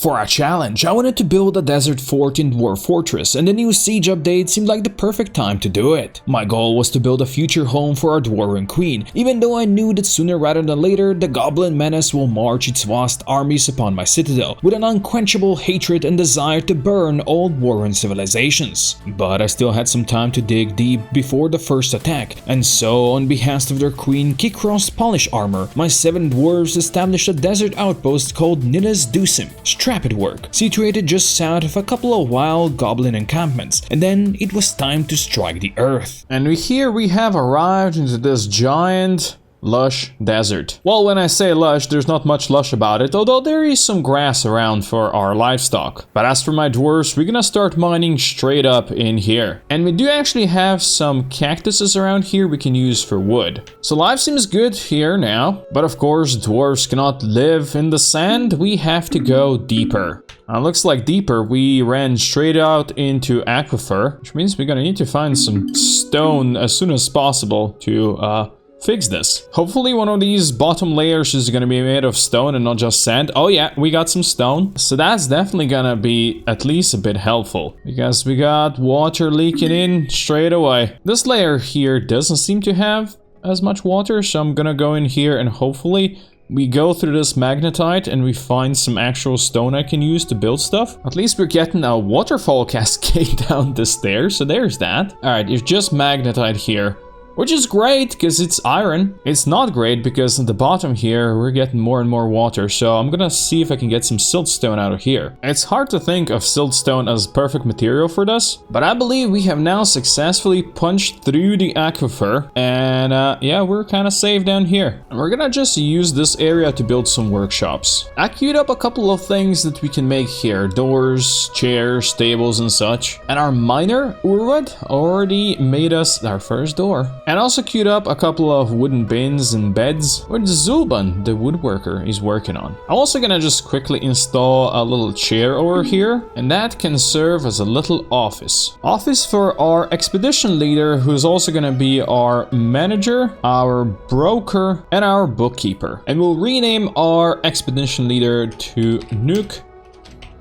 For a challenge, I wanted to build a desert fort in Dwarf Fortress, and the new siege update seemed like the perfect time to do it. My goal was to build a future home for our Dwarven Queen, even though I knew that sooner rather than later, the Goblin menace will march its vast armies upon my citadel, with an unquenchable hatred and desire to burn all Dwarven civilizations. But I still had some time to dig deep before the first attack, and so on behest of their queen Kikrost Polish Armor, my 7 dwarves established a desert outpost called Nida's Dusim, Strapid work, situated just south of a couple of wild goblin encampments, and then it was time to strike the earth. And here we have arrived into this giant lush desert. Well, when I say lush, there's not much lush about it, although there is some grass around for our livestock. But as for my dwarves, we're gonna start mining straight up in here. And we do actually have some cactuses around here we can use for wood. So life seems good here now. But of course, dwarves cannot live in the sand. We have to go deeper. Looks like deeper we ran straight out into aquifer, which means we're gonna need to find some stone as soon as possible to fix this. Hopefully one of these bottom layers is gonna be made of stone and not just sand. Oh yeah, we got some stone. So that's definitely gonna be at least a bit helpful, because we got water leaking in straight away. This layer here doesn't seem to have as much water, so I'm gonna go in here and hopefully we go through this magnetite and we find some actual stone I can use to build stuff. At least we're getting a waterfall cascade down the stairs, so there's that. Alright, it's just magnetite here, which is great because it's iron. It's not great because at the bottom here we're getting more and more water, so I'm gonna see if I can get some siltstone out of here. It's hard to think of siltstone as perfect material for this, but I believe we have now successfully punched through the aquifer, and yeah, we're kind of safe down here. And we're gonna just use this area to build some workshops. I queued up a couple of things that we can make here: doors, chairs, tables and such. And our miner, Urwad, already made us our first door. And also queued up a couple of wooden bins and beds, which Zulban, the woodworker, is working on. I'm also gonna just quickly install a little chair over here, and that can serve as a little office. Office for our expedition leader, who's also gonna be our manager, our broker, and our bookkeeper. And we'll rename our expedition leader to Nuke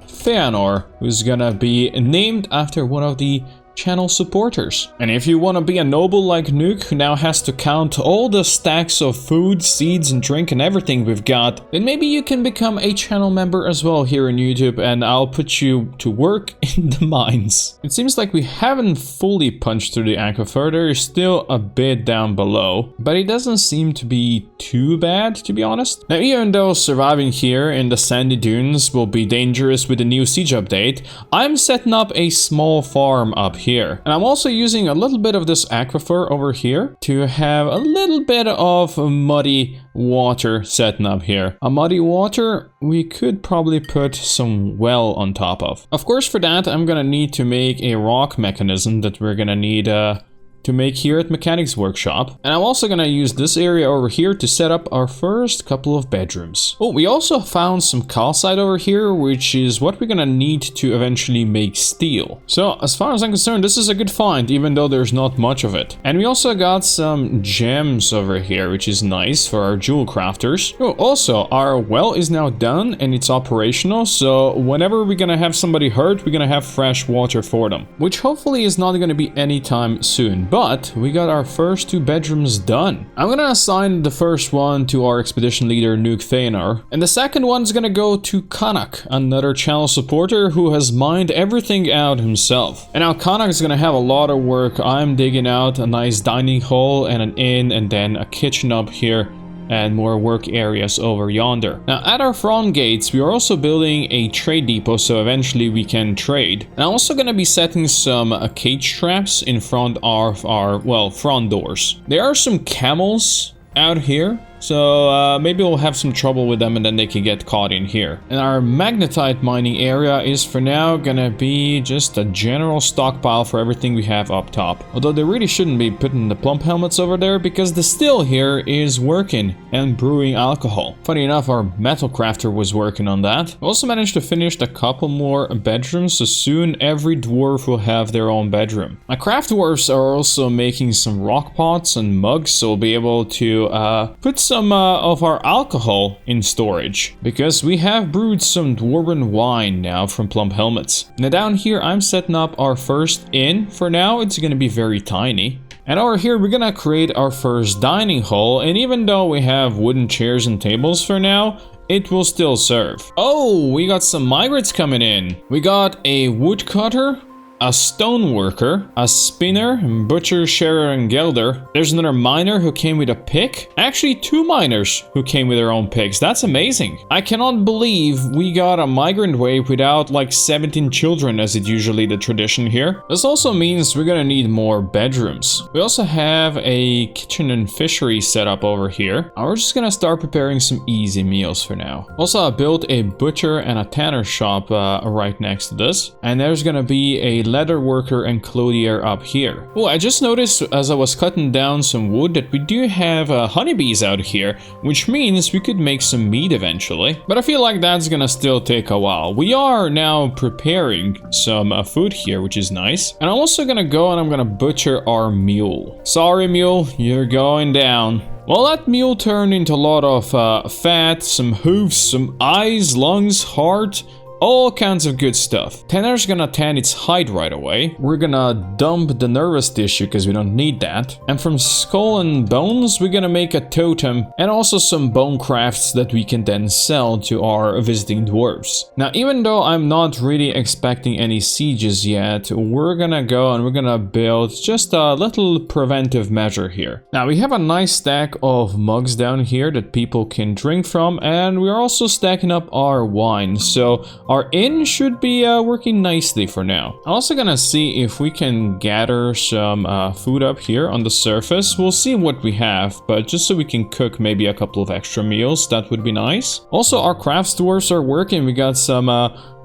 Feanor, who's gonna be named after one of the channel supporters. And if you want to be a noble like Nuke, who now has to count all the stacks of food, seeds and drink and everything we've got, then maybe you can become a channel member as well here on YouTube, and I'll put you to work in the mines. It seems like we haven't fully punched through the aquifer. There is still a bit down below, but it doesn't seem to be too bad, to be honest. Now, even though surviving here in the sandy dunes will be dangerous with the new siege update, I'm setting up a small farm up here. And I'm also using a little bit of this aquifer over here to have a little bit of muddy water setting up here. A muddy water we could probably put some well on top of. Of course, for that I'm gonna need to make a rock mechanism that we're gonna need to make here at Mechanics Workshop. And I'm also gonna use this area over here to set up our first couple of bedrooms. Oh, we also found some calcite over here, which is what we're gonna need to eventually make steel. So as far as I'm concerned, this is a good find, even though there's not much of it. And we also got some gems over here, which is nice for our jewel crafters. Oh, also our well is now done and it's operational, so whenever we're gonna have somebody hurt, we're gonna have fresh water for them, which hopefully is not gonna be anytime soon. But we got our first 2 bedrooms done. I'm gonna assign the first one to our expedition leader Nuke Feanor, and the second one's gonna go to Kanak, another channel supporter who has mined everything out himself. And now Kanak's gonna have a lot of work. I'm digging out a nice dining hall and an inn and then a kitchen up here, and more work areas over yonder. Now at our front gates we are also building a trade depot, so eventually we can trade. And I'm also gonna be setting some cage traps in front of our, well, front doors. There are some camels out here, so maybe we'll have some trouble with them and then they can get caught in here. And our magnetite mining area is for now gonna be just a general stockpile for everything we have up top. Although they really shouldn't be putting the plump helmets over there because the still here is working and brewing alcohol. Funny enough, our metal crafter was working on that. We also managed to finish a couple more bedrooms, so soon every dwarf will have their own bedroom. My craft dwarfs are also making some rock pots and mugs, so we'll be able to put some some of our alcohol in storage, because we have brewed some dwarven wine now from plum helmets. Now down here I'm setting up our first inn. For now it's gonna be very tiny. And over here we're gonna create our first dining hall, and even though we have wooden chairs and tables for now, it will still serve. Oh, we got some migrants coming in. We got a woodcutter, a stoneworker, a spinner, butcher, shearer, and gelder. There's another miner who came with a pick. Actually, 2 miners who came with their own picks. That's amazing. I cannot believe we got a migrant wave without like 17 children, as it usually the tradition here. This also means we're gonna need more bedrooms. We also have a kitchen and fishery set up over here. And we're just gonna start preparing some easy meals for now. Also, I built a butcher and a tanner shop right next to this. And there's gonna be a leather worker and clothier up here. Oh, I just noticed as I was cutting down some wood that we do have honeybees out here, which means we could make some meat eventually. But I feel like that's gonna still take a while. We are now preparing some food here, which is nice. And I'm also gonna go and I'm gonna butcher our mule. Sorry, mule, you're going down. Well, that mule turned into a lot of fat, some hooves, some eyes, lungs, heart, all kinds of good stuff. Tanner's gonna tan its hide right away. We're gonna dump the nervous tissue because we don't need that. And from skull and bones, we're gonna make a totem and also some bone crafts that we can then sell to our visiting dwarves. Now, even though I'm not really expecting any sieges yet, we're gonna go and we're gonna build just a little preventive measure here. Now, we have a nice stack of mugs down here that people can drink from, and we're also stacking up our wine. So our inn should be working nicely for now. I'm also gonna see if we can gather some food up here on the surface. We'll see what we have, but just so we can cook maybe a couple of extra meals, that would be nice. Also, our craft stores are working. We got some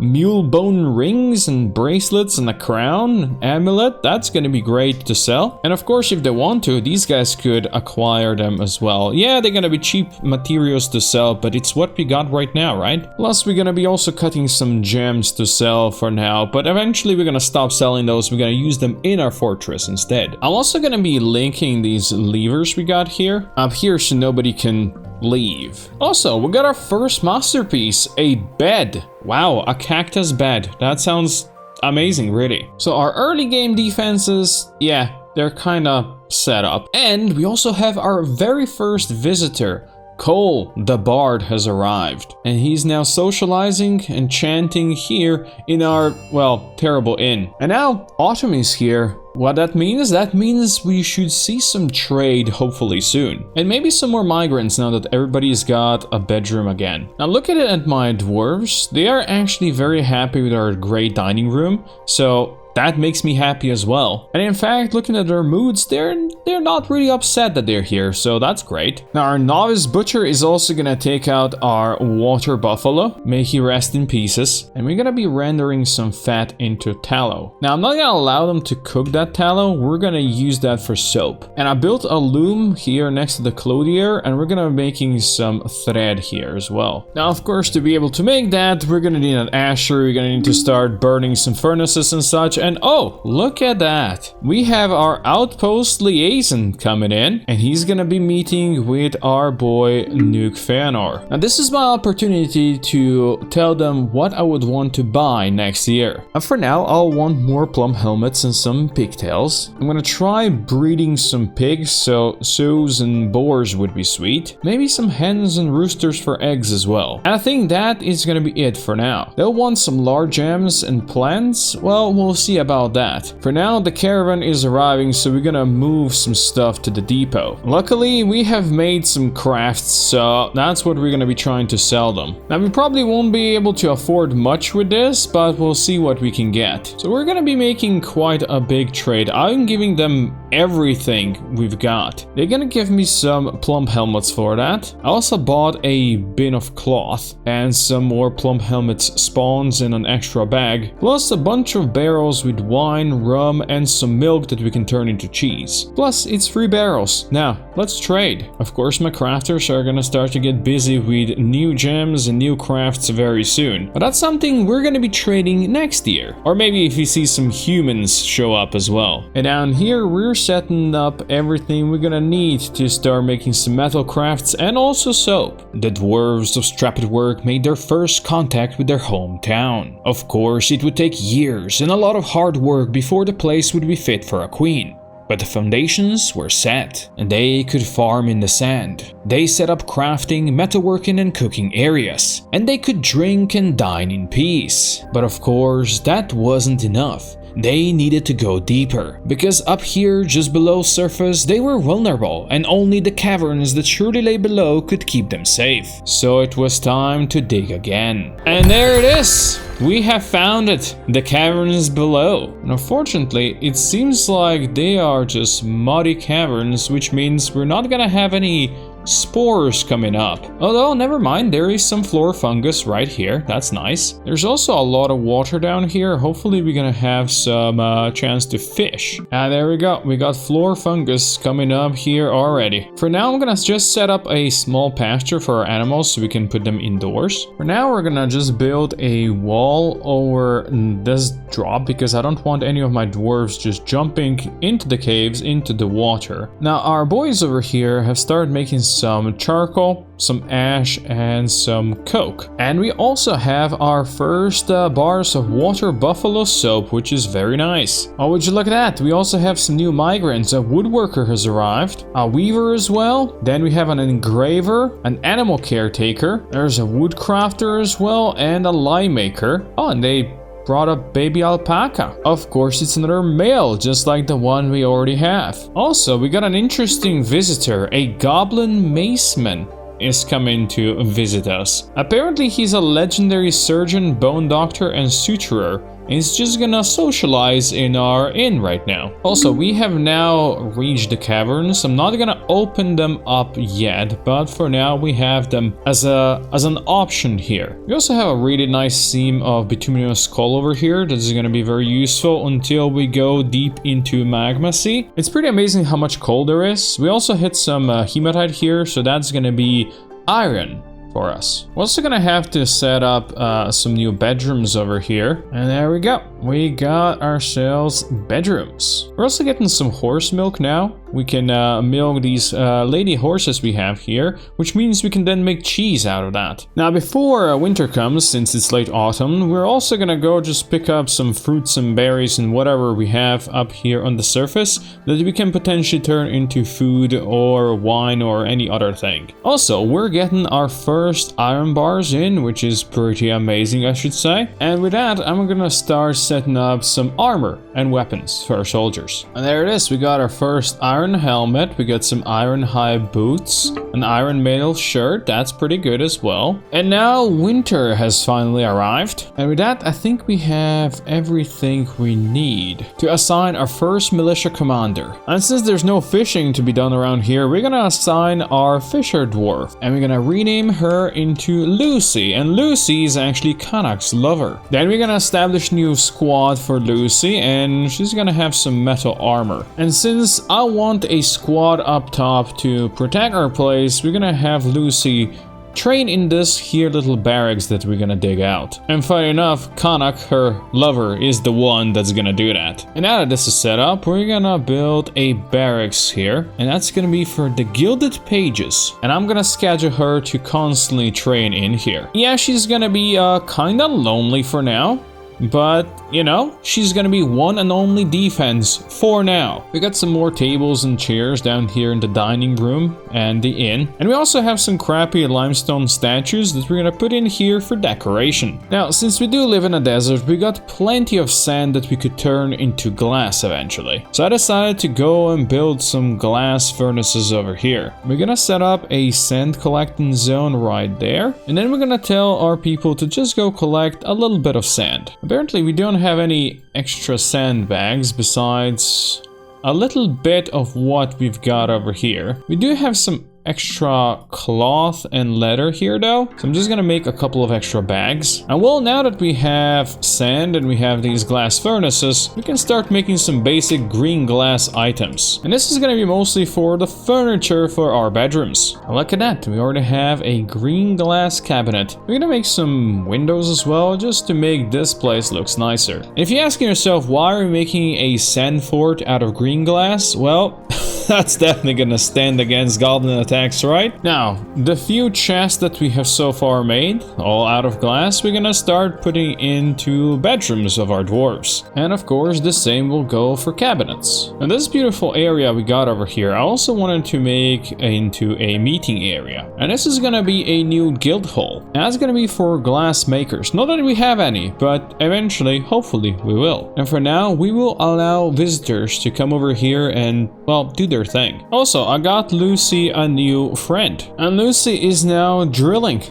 mule bone rings and bracelets and a crown, amulet. That's gonna be great to sell. And of course, if they want to, these guys could acquire them as well. Yeah, they're gonna be cheap materials to sell, but it's what we got right now, right? Plus, we're gonna be also cutting some gems to sell for now, but eventually we're gonna stop selling those. We're gonna use them in our fortress instead. I'm also gonna be linking these levers we got here up here so nobody can leave. Also, we got our first masterpiece, a bed. Wow, a cactus bed. That sounds amazing, really. So our early game defenses, yeah, they're kind of set up. And we also have our very first visitor. Cole, the bard, has arrived, and he's now socializing and chanting here in our, well, terrible inn. And now autumn is here. What that means? That means we should see some trade hopefully soon. And maybe some more migrants now that everybody's got a bedroom again. Now look at my dwarves. They are actually very happy with our great dining room. So that makes me happy as well. And in fact, looking at their moods, they're not really upset that they're here, so that's great. Now our novice butcher is also gonna take out our water buffalo. May he rest in pieces. And we're gonna be rendering some fat into tallow. Now I'm not gonna allow them to cook that tallow. We're gonna use that for soap. And I built a loom here next to the clothier, and we're gonna be making some thread here as well. Now of course, to be able to make that, we're gonna need an asher. We're gonna need to start burning some furnaces and such. And oh, look at that. We have our outpost liaison coming in, and he's gonna be meeting with our boy Nuke Feanor. Now this is my opportunity to tell them what I would want to buy next year. And for now, I'll want more plum helmets and some pigtails. I'm gonna try breeding some pigs, so sows and boars would be sweet. Maybe some hens and roosters for eggs as well. And I think that is gonna be it for now. They'll want some large gems and plants. Well, we'll see about that. For now, the caravan is arriving, so we're gonna move some stuff to the depot. Luckily, we have made some crafts, so that's what we're gonna be trying to sell them. Now, we probably won't be able to afford much with this, but we'll see what we can get. So we're gonna be making quite a big trade. I'm giving them everything we've got. They're gonna give me some plum helmets for that. I also bought a bin of cloth and some more plum helmets spawns in an extra bag, plus a bunch of barrels barrels with wine, rum, and some milk that we can turn into cheese. Plus, it's 3 barrels. Now, let's trade. Of course, my crafters are gonna start to get busy with new gems and new crafts very soon. But that's something we're gonna be trading next year. Or maybe if we see some humans show up as well. And down here, we're setting up everything we're gonna need to start making some metal crafts and also soap. The dwarves of Strapidwork made their first contact with their hometown. Of course, it would take years and a lot of hard work before the place would be fit for a queen. But the foundations were set, and they could farm in the sand. They set up crafting, metalworking, and cooking areas, and they could drink and dine in peace. But of course, that wasn't enough. They needed to go deeper, because up here, just below surface, they were vulnerable, and only the caverns that surely lay below could keep them safe. So it was time to dig again. And there it is! We have found it! The caverns below. And unfortunately, it seems like they are just muddy caverns, which means we're not gonna have any spores coming up. Although, never mind, there is some floor fungus right here. That's nice. There's also a lot of water down here. Hopefully we're gonna have some chance to fish. And there we go. We got floor fungus coming up here already. For now, I'm gonna just set up a small pasture for our animals so we can put them indoors. For now, we're gonna just build a wall over this drop because I don't want any of my dwarves just jumping into the caves, into the water. Now, our boys over here have started making some charcoal, some ash, and some coke. And we also have our first bars of water buffalo soap, which is very nice. Oh, would you look at that? We also have some new migrants. A woodworker has arrived, a weaver as well. Then we have an engraver, an animal caretaker. There's a woodcrafter as well, and a lye maker. Oh, and they brought a baby alpaca. Of course, it's another male, just like the one we already have. Also, we got an interesting visitor, a goblin maceman is coming to visit us. Apparently, he's a legendary surgeon, bone doctor, and suturer. He's just gonna socialize in our inn right now. Also, we have now reached the caverns. I'm not gonna open them up yet, but for now we have them as an option here. We also have a really nice seam of bituminous coal over here that is gonna be very useful until we go deep into magma sea. It's pretty amazing how much coal there is. We also hit some hematite here, so that's gonna be iron for us. We're also gonna have to set up some new bedrooms over here. And there we go. We got ourselves bedrooms. We're also getting some horse milk now. We can milk these lady horses we have here, which means we can then make cheese out of that. Now, before winter comes, since it's late autumn, we're also gonna go just pick up some fruits and berries and whatever we have up here on the surface that we can potentially turn into food or wine or any other thing. Also, we're getting our first iron bars in, which is pretty amazing, I should say. And with that, I'm gonna start setting up some armor and weapons for our soldiers. And there it is. We got our first iron helmet, we got some iron high boots, an iron mail shirt, that's pretty good as well. And now winter has finally arrived. And with that, I think we have everything we need to assign our first militia commander. And since there's no fishing to be done around here, we're gonna assign our fisher dwarf. And we're gonna rename her into Lucy. And Lucy is actually Kanak's lover. Then we're gonna establish a new squad for Lucy, and she's gonna have some metal armor. And since I want a squad up top to protect our place, we're gonna have Lucy train in this here little barracks that we're gonna dig out. And funny enough, Kanak, her lover, is the one that's gonna do that. And now that this is set up, we're gonna build a barracks here, and that's gonna be for the Gilded Pages. And I'm gonna schedule her to constantly train in here. Yeah, she's gonna be kinda lonely for now, but, you know, she's gonna be one and only defense for now. We got some more tables and chairs down here in the dining room and the inn. And we also have some crappy limestone statues that we're gonna put in here for decoration. Now, since we do live in a desert, we got plenty of sand that we could turn into glass eventually. So I decided to go and build some glass furnaces over here. We're gonna set up a sand collecting zone right there. And then we're gonna tell our people to just go collect a little bit of sand. Apparently, we don't have any extra sandbags besides a little bit of what we've got over here. We do have some extra cloth and leather here though, so I'm just gonna make a couple of extra bags. And well, now that we have sand and we have these glass furnaces, we can start making some basic green glass items. And this is gonna be mostly for the furniture for our bedrooms. And look at that, we already have a green glass cabinet. We're gonna make some windows as well, just to make this place looks nicer. And if you're asking yourself, why are we making a sand fort out of green glass? Well, that's definitely gonna stand against goblin attacks, right? Now, the few chests that we have so far made, all out of glass, we're gonna start putting into bedrooms of our dwarves. And of course, the same will go for cabinets. And this beautiful area we got over here, I also wanted to make into a meeting area. And this is gonna be a new guild hall. And that's gonna be for glass makers. Not that we have any, but eventually, hopefully, we will. And for now, we will allow visitors to come over here and, well, do their thing. Also, I got Lucy a new friend, and Lucy is now drilling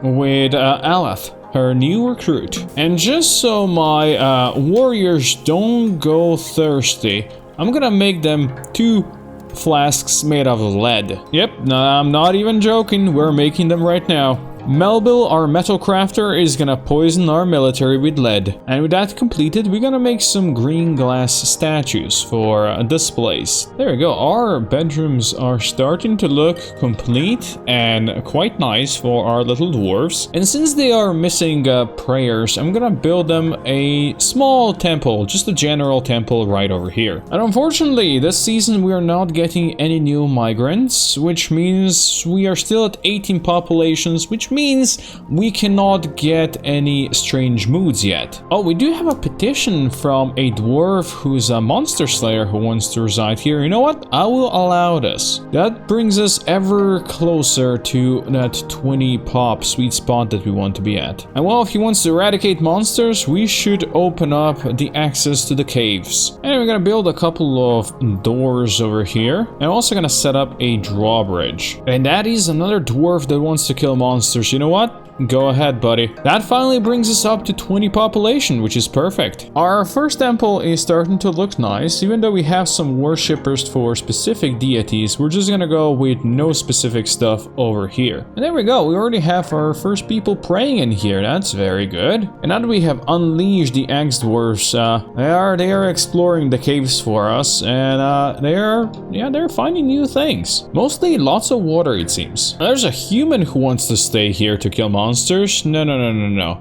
with Aleth, her new recruit. And just so my warriors don't go thirsty, I'm gonna make them 2 flasks made of lead. Yep, no, I'm not even joking, we're making them right now. Melville, our metal crafter, is gonna poison our military with lead. And with that completed, we're gonna make some green glass statues for displays. There we go, our bedrooms are starting to look complete and quite nice for our little dwarves. And since they are missing prayers, I'm gonna build them a small temple, just a general temple right over here. And unfortunately, this season we are not getting any new migrants, which means we are still at 18 populations, which means we cannot get any strange moods yet. Oh, we do have a petition from a dwarf who's a monster slayer who wants to reside here. You know what? I will allow this. That brings us ever closer to that 20 pop sweet spot that we want to be at. And well, if he wants to eradicate monsters, we should open up the access to the caves. And we're gonna build a couple of doors over here. And I'm also gonna set up a drawbridge. And that is another dwarf that wants to kill monsters. You know what? Go ahead, buddy. That finally brings us up to 20 population, which is perfect. Our first temple is starting to look nice. Even though we have some worshippers for specific deities, we're just gonna go with no specific stuff over here. And there we go. We already have our first people praying in here. That's very good. And now that we have unleashed the axe dwarves, they are exploring the caves for us, and they're finding new things. Mostly lots of water, it seems. There's a human who wants to stay here to kill monsters. No.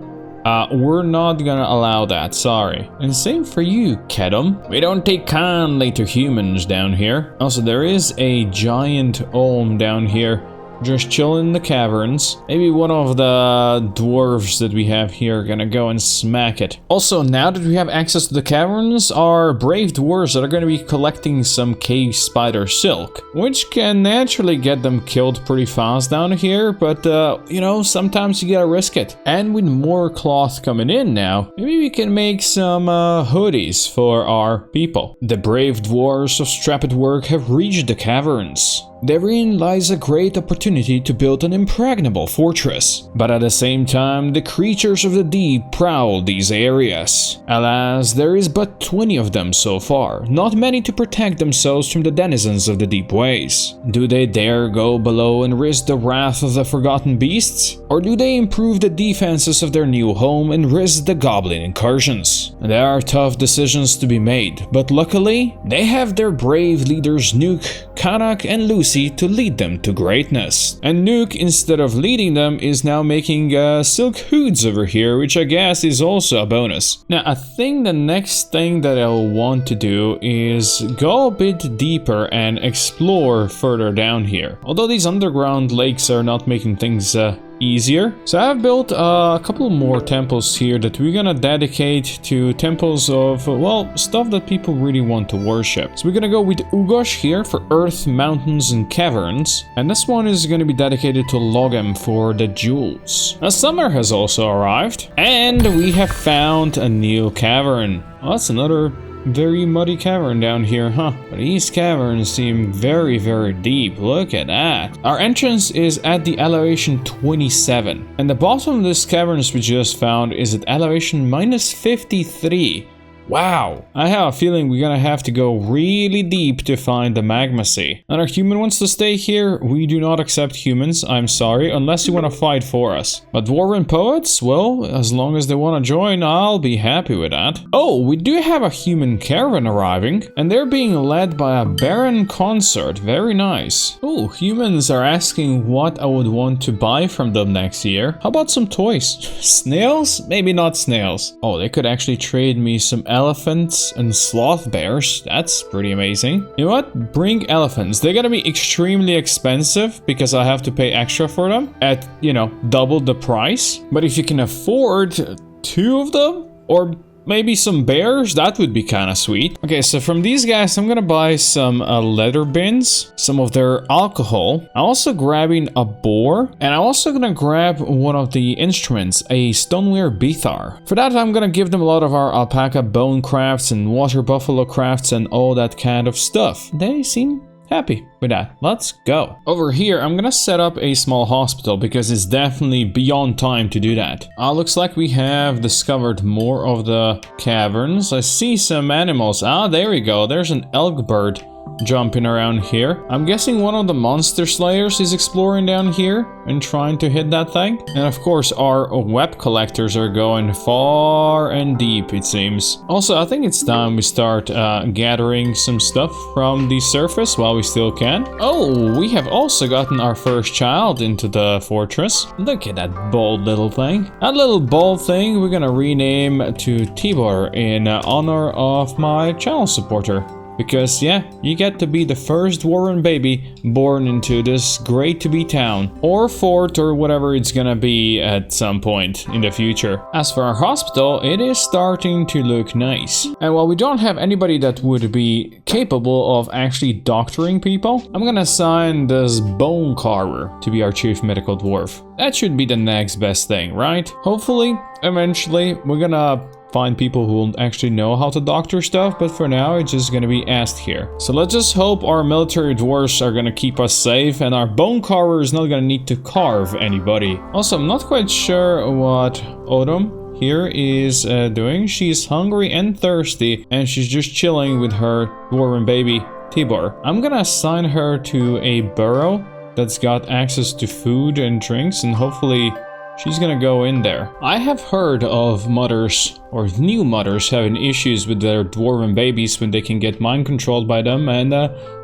We're not gonna allow that, sorry. And same for you, Kedum. We don't take kindly to humans down here. Also, there is a giant olm down here, just chilling in the caverns. Maybe one of the dwarves that we have here are gonna go and smack it. Also, now that we have access to the caverns, our brave dwarves are gonna be collecting some cave spider silk, which can naturally get them killed pretty fast down here, but you know, sometimes you gotta risk it. And with more cloth coming in now, maybe we can make some hoodies for our people. The brave dwarves of Strapped Work have reached the caverns. Therein lies a great opportunity to build an impregnable fortress, but at the same time, the creatures of the deep prowl these areas. Alas, there is but 20 of them so far, not many to protect themselves from the denizens of the deep ways. Do they dare go below and risk the wrath of the forgotten beasts? Or do they improve the defenses of their new home and risk the goblin incursions? There are tough decisions to be made, but luckily, they have their brave leaders Nuke, Kanak, and Lucy to lead them to greatness. And Nuke, instead of leading them, is now making silk hoods over here, which I guess is also a bonus. Now, I think the next thing that I'll want to do is go a bit deeper and explore further down here. Although these underground lakes are not making things easier. So I've built a couple more temples here that we're gonna dedicate to temples of, well, stuff that people really want to worship. So we're gonna go with Ugosh here for earth, mountains, and caverns. And this one is gonna be dedicated to Logem for the jewels. Now, summer has also arrived, and we have found a new cavern. Oh, that's another very muddy cavern down here, huh? But these caverns seem very, very deep. Look at that. Our entrance is at the elevation 27. And the bottom of this caverns we just found is at elevation minus 53. Wow. I have a feeling we're gonna have to go really deep to find the magma sea. And our human wants to stay here. We do not accept humans, I'm sorry, unless you want to fight for us. But dwarven poets, well, as long as they want to join, I'll be happy with that. Oh, we do have a human caravan arriving, and they're being led by a baron consort. Very nice. Oh, humans are asking what I would want to buy from them next year. How about some toys? Snails? Maybe not snails. Oh, they could actually trade me some elephants and sloth bears. That's pretty amazing. You know what? Bring elephants. They're gonna be extremely expensive because I have to pay extra for them at, you know, double the price. But if you can afford 2 of them, or maybe some bears, that would be kind of sweet. Okay, so from these guys, I'm gonna buy some leather bins, some of their alcohol. I'm also grabbing a boar, and I'm also gonna grab one of the instruments, a stoneware bithar. For that, I'm gonna give them a lot of our alpaca bone crafts and water buffalo crafts and all that kind of stuff. They seem happy with that. Let's go. Over here, I'm gonna set up a small hospital because it's definitely beyond time to do that. Looks like we have discovered more of the caverns. I see some animals. There we go. There's an elk bird jumping around here. I'm guessing one of the monster slayers is exploring down here and trying to hit that thing. And of course, our web collectors are going far and deep, it seems. Also, I think it's time we start gathering some stuff from the surface while we still can. Oh, we have also gotten our first child into the fortress. Look at that bold little thing. That little bold thing we're gonna rename to Tibor in honor of my channel supporter. Because, yeah, you get to be the first dwarven baby born into this great-to-be town. Or fort, or whatever it's gonna be at some point in the future. As for our hospital, it is starting to look nice. And while we don't have anybody that would be capable of actually doctoring people, I'm gonna assign this bone carver to be our chief medical dwarf. That should be the next best thing, right? Hopefully, eventually, we're gonna find people who will actually know how to doctor stuff, but for now it's just gonna be asked here. So let's just hope our military dwarves are gonna keep us safe and our bone carver is not gonna need to carve anybody. Also, I'm not quite sure what Autumn here is doing. She's hungry and thirsty and she's just chilling with her dwarven baby Tibor. I'm gonna assign her to a burrow that's got access to food and drinks, and hopefully she's gonna go in there. I have heard of mothers, or new mothers, having issues with their dwarven babies when they can get mind controlled by them and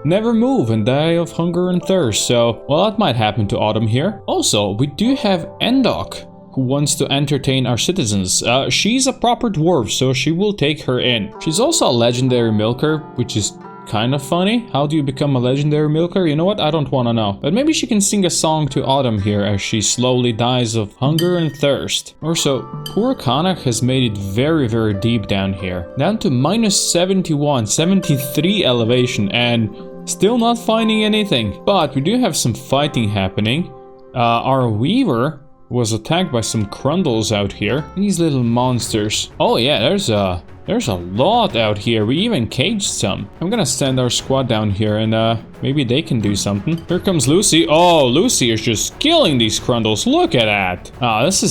never move and die of hunger and thirst. So, well, that might happen to Autumn here. Also, we do have Endok, who wants to entertain our citizens. She's a proper dwarf, so she will take her in. She's also a legendary milker, which is kind of funny. How do you become a legendary milker? You know what? I don't want to know. But maybe she can sing a song to Autumn here as she slowly dies of hunger and thirst. Also, poor Kanak has made it very, very deep down here. Down to minus 71, 73 elevation, and still not finding anything. But we do have some fighting happening. Our weaver was attacked by some crundles out here. These little monsters. Oh yeah, there's a lot out here. We even caged some. I'm gonna send our squad down here and maybe they can do something. Here comes Lucy. Oh, Lucy is just killing these crundles. Look at that. This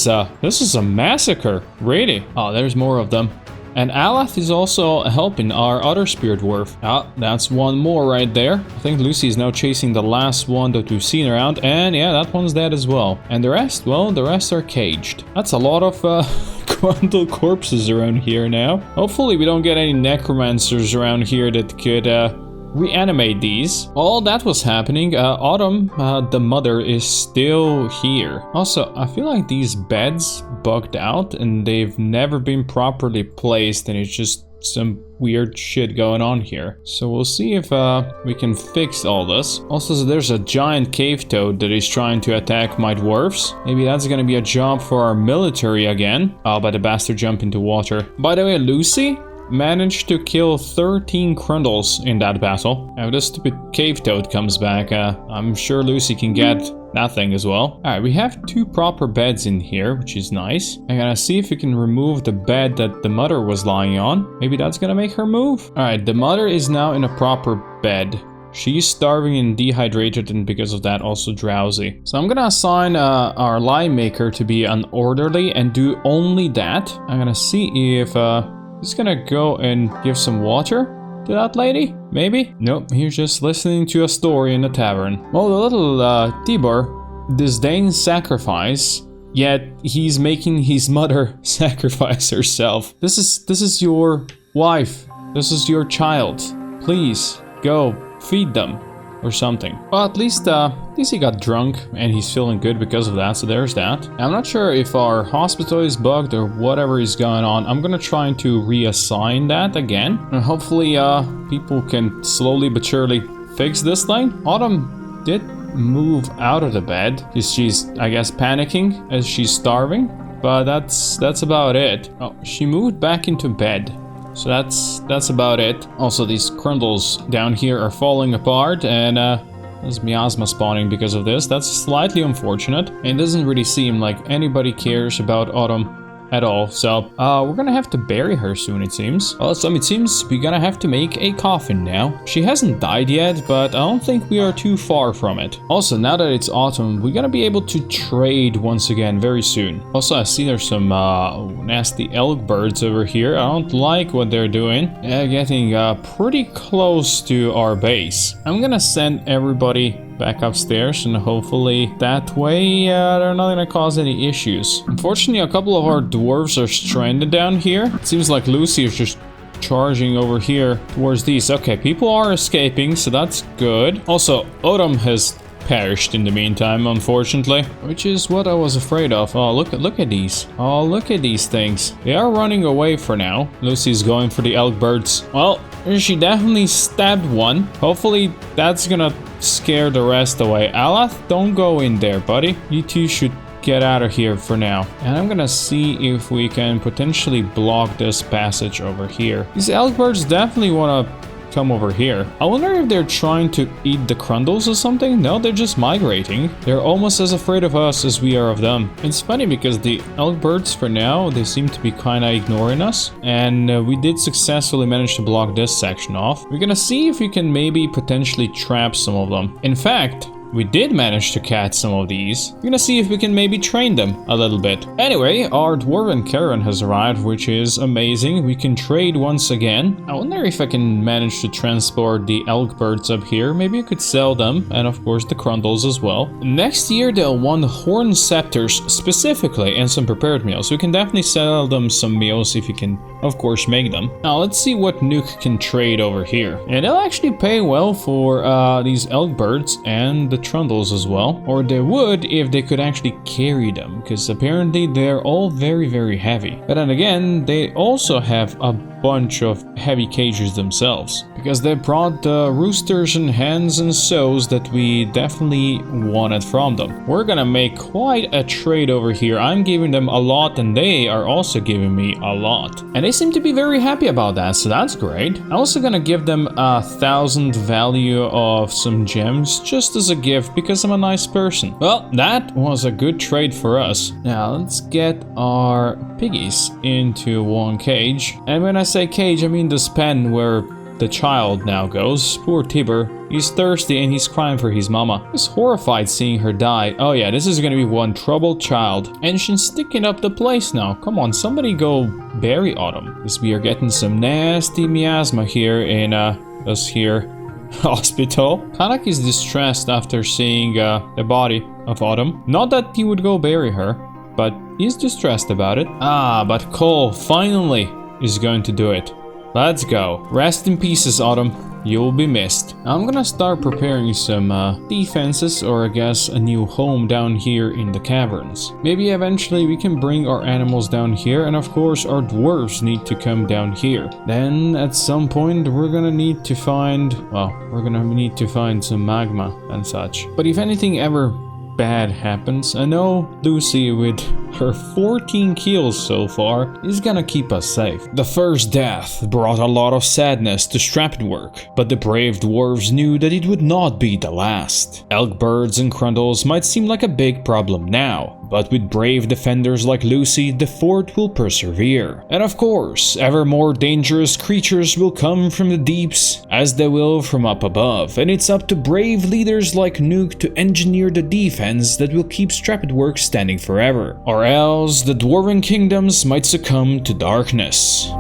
is a massacre. Really. Oh, there's more of them. And Alath is also helping our other spirit dwarf. That's one more right there. I think Lucy is now chasing the last one that we've seen around. And yeah, that one's dead as well. And the rest, well, the rest are caged. That's a lot of Grundle corpses around here now. Hopefully we don't get any necromancers around here that could reanimate these. All that was happening. Autumn, the mother, is still here. Also, I feel like these beds bugged out and they've never been properly placed and it's just some weird shit going on here. So we'll see if we can fix all this. Also, so there's a giant cave toad that is trying to attack my dwarves. Maybe that's gonna be a job for our military again. But the bastard jumped into water. By the way, Lucy managed to kill 13 crundles in that battle. Now this stupid cave toad comes back. I'm sure Lucy can get that thing as well. Alright, we have 2 proper beds in here, which is nice. I'm gonna see if we can remove the bed that the mother was lying on. Maybe that's gonna make her move. Alright, the mother is now in a proper bed. She's starving and dehydrated and because of that also drowsy. So I'm gonna assign our lime maker to be an orderly and do only that. I'm gonna see if He's gonna go and give some water to that lady? Maybe? Nope, he's just listening to a story in the tavern. Well, the little Tibor disdains sacrifice, yet he's making his mother sacrifice herself. This is your wife. This is your child. Please, go feed them. Or something. Well, at least he got drunk and he's feeling good because of that, so there's that. I'm not sure if our hospital is bugged or whatever is going on. I'm gonna try to reassign that again. And hopefully people can slowly but surely fix this thing. Autumn did move out of the bed because she's, I guess, panicking as she's starving. But that's about it. Oh, she moved back into bed. So that's about it. Also, these crundles down here are falling apart, and there's miasma spawning because of this. That's slightly unfortunate. And it doesn't really seem like anybody cares about Autumn at all. So we're gonna have to bury her soon, it seems. Well, so it seems we're gonna have to make a coffin now. She hasn't died yet, but I don't think we are too far from it. Also, now that it's autumn, we're gonna be able to trade once again very soon. Also, I see there's some nasty elk birds over here. I don't like what they're doing. Getting pretty close to our base. I'm gonna send everybody back upstairs, and hopefully that way they're not gonna cause any issues. Unfortunately, a couple of our dwarves are stranded down here. It seems like Lucy is just charging over here towards these. Okay, people are escaping, so that's good. Also, Autumn has perished in the meantime, unfortunately, which is what I was afraid of. Oh, look at these. Oh, look at these things. They are running away for now. Lucy's going for the elk birds. Well, she definitely stabbed one. Hopefully that's gonna scare the rest away. Alath, don't go in there, buddy. You two should get out of here for now. And I'm gonna see if we can potentially block this passage over here. These elk birds definitely wanna come over here. I wonder if they're trying to eat the crundles or something. No, they're just migrating. They're almost as afraid of us as we are of them. It's funny because the elk birds for now, they seem to be kind of ignoring us, and we did successfully manage to block this section off. We're gonna see if we can maybe potentially trap some of them. In fact, we did manage to catch some of these. We're gonna see if we can maybe train them a little bit. Anyway, our dwarven caravan has arrived, which is amazing. We can trade once again. I wonder if I can manage to transport the elk birds up here. Maybe I could sell them, and of course the crundles as well. Next year they'll want horn scepters specifically and some prepared meals. We can definitely sell them some meals if you can, of course, make them. Now let's see what Nuke can trade over here. And they'll actually pay well for these elk birds and the trundles as well, or they would if they could actually carry them, because apparently they're all very heavy. But then again, they also have a bunch of heavy cages themselves, because they brought the roosters and hens and sows that we definitely wanted from them. We're gonna make quite a trade over here. I'm giving them a lot and they are also giving me a lot, and they seem to be very happy about that, so that's great. I'm also gonna give them 1,000 value of some gems just as a gift because I'm a nice person. Well, that was a good trade for us. Now let's get our piggies into one cage, and when I say cage, I mean this pen where the child now goes. Poor Tibor. He's thirsty and he's crying for his mama. He's horrified seeing her die. Oh yeah, this is gonna be one troubled child. And she's sticking up the place now. Come on, somebody go bury Autumn, because we are getting some nasty miasma here in this here hospital. Kanak is distressed after seeing the body of Autumn. Not that he would go bury her, but he's distressed about it. Ah, but Cole finally is going to do it. Let's go. Rest in pieces, Autumn. You'll be missed. I'm gonna start preparing some defenses, or I guess a new home down here in the caverns. Maybe eventually we can bring our animals down here, and of course our dwarves need to come down here. Then at some point we're gonna need to find, well, we're gonna need to find some magma and such. But if anything ever bad happens, I know Lucy with her 14 kills so far is gonna keep us safe. The first death brought a lot of sadness to Strappenwork, but the brave dwarves knew that it would not be the last. Elk birds and crundles might seem like a big problem now, but with brave defenders like Lucy, the fort will persevere. And of course, ever more dangerous creatures will come from the deeps, as they will from up above, and it's up to brave leaders like Nuke to engineer the defense that will keep Strappenwork standing forever. Or else, the dwarven kingdoms might succumb to darkness.